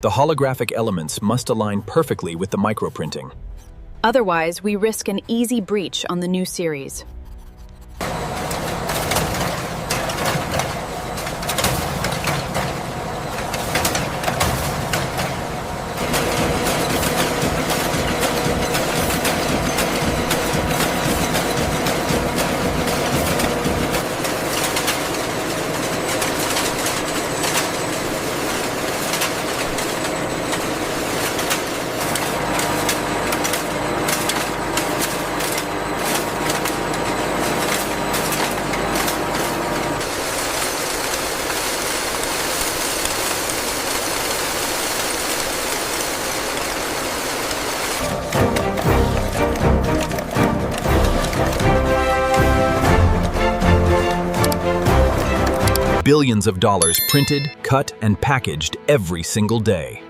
The holographic elements must align perfectly with the microprinting. Otherwise, we risk an easy breach on the new series. Billions of dollars printed, cut, and packaged every single day.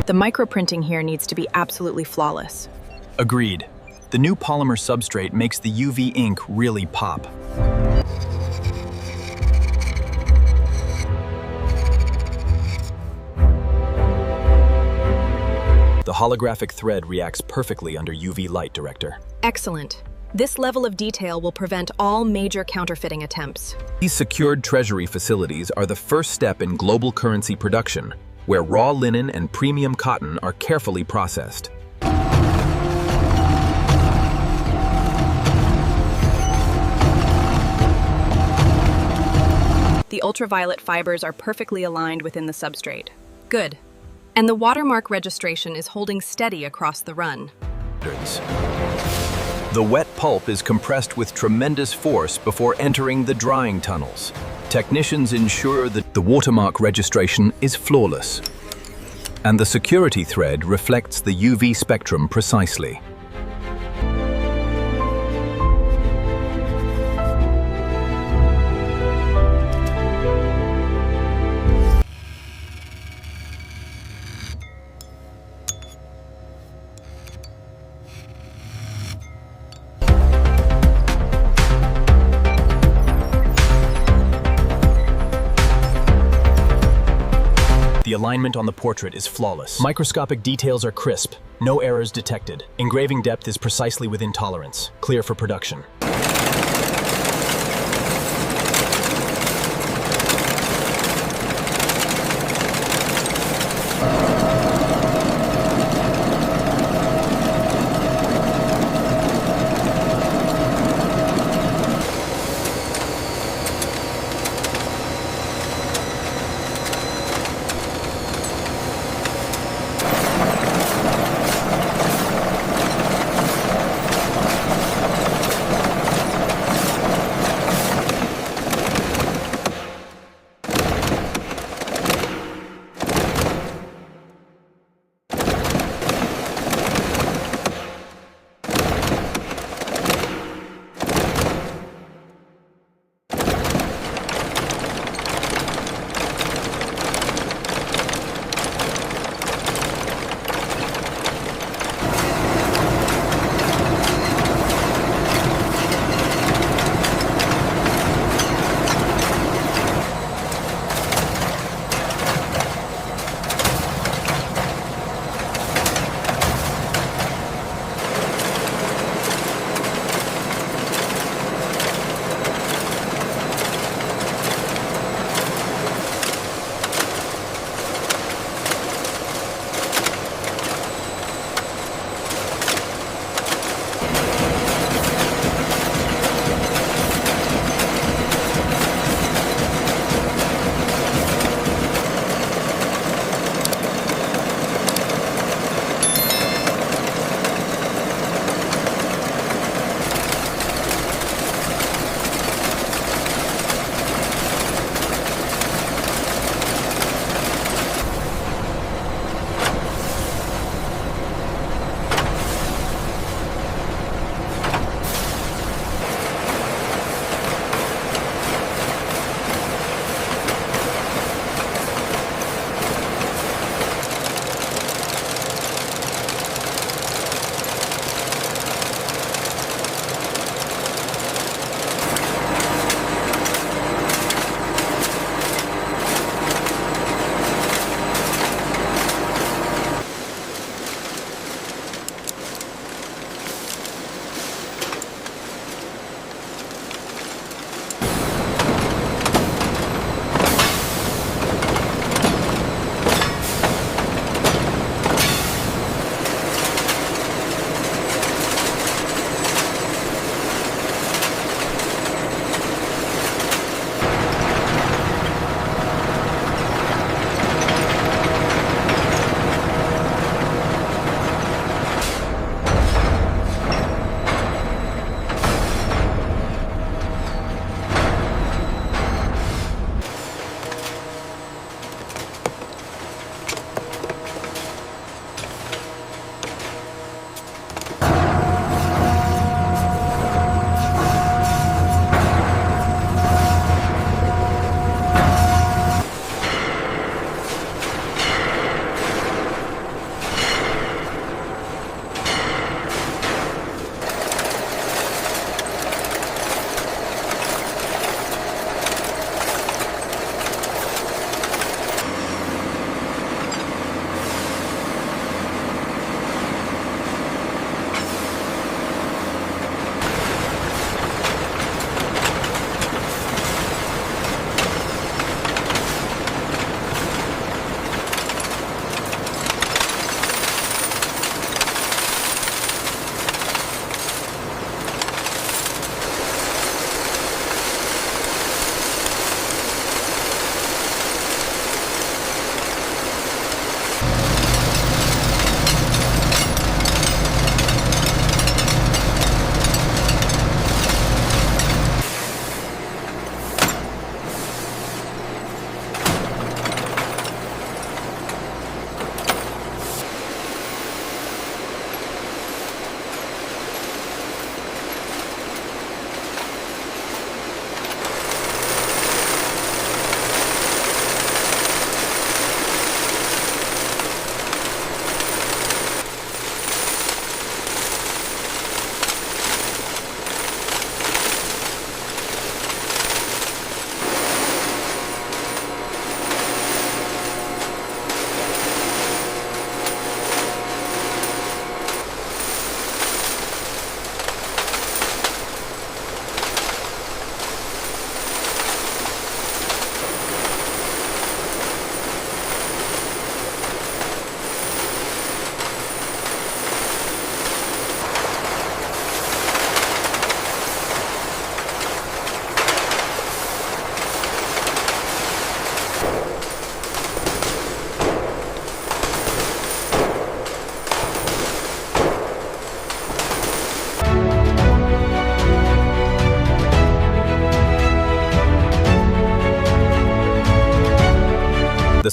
The microprinting here needs to be absolutely flawless. Agreed. The new polymer substrate makes the UV ink really pop. The holographic thread reacts perfectly under UV light, Director. Excellent. This level of detail will prevent all major counterfeiting attempts. These secured treasury facilities are the first step in global currency production, where raw linen and premium cotton are carefully processed. The ultraviolet fibers are perfectly aligned within the substrate. Good. And the watermark registration is holding steady across the run. The wet pulp is compressed with tremendous force before entering the drying tunnels. Technicians ensure that the watermark registration is flawless, and the security thread reflects the UV spectrum precisely. The alignment on the portrait is flawless. Microscopic details are crisp, no errors detected. Engraving depth is precisely within tolerance, clear for production.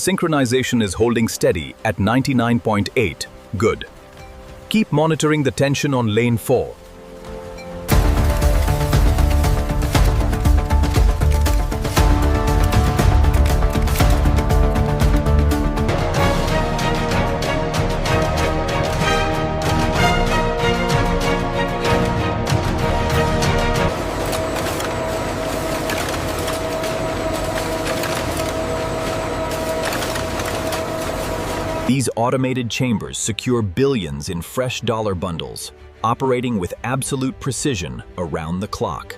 synchronization is holding steady at 99.8. Good. Keep monitoring the tension on lane 4. These automated chambers secure billions in fresh dollar bundles, operating with absolute precision around the clock.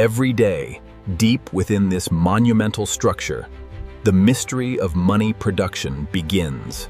Every day, deep within this monumental structure, the mystery of money production begins.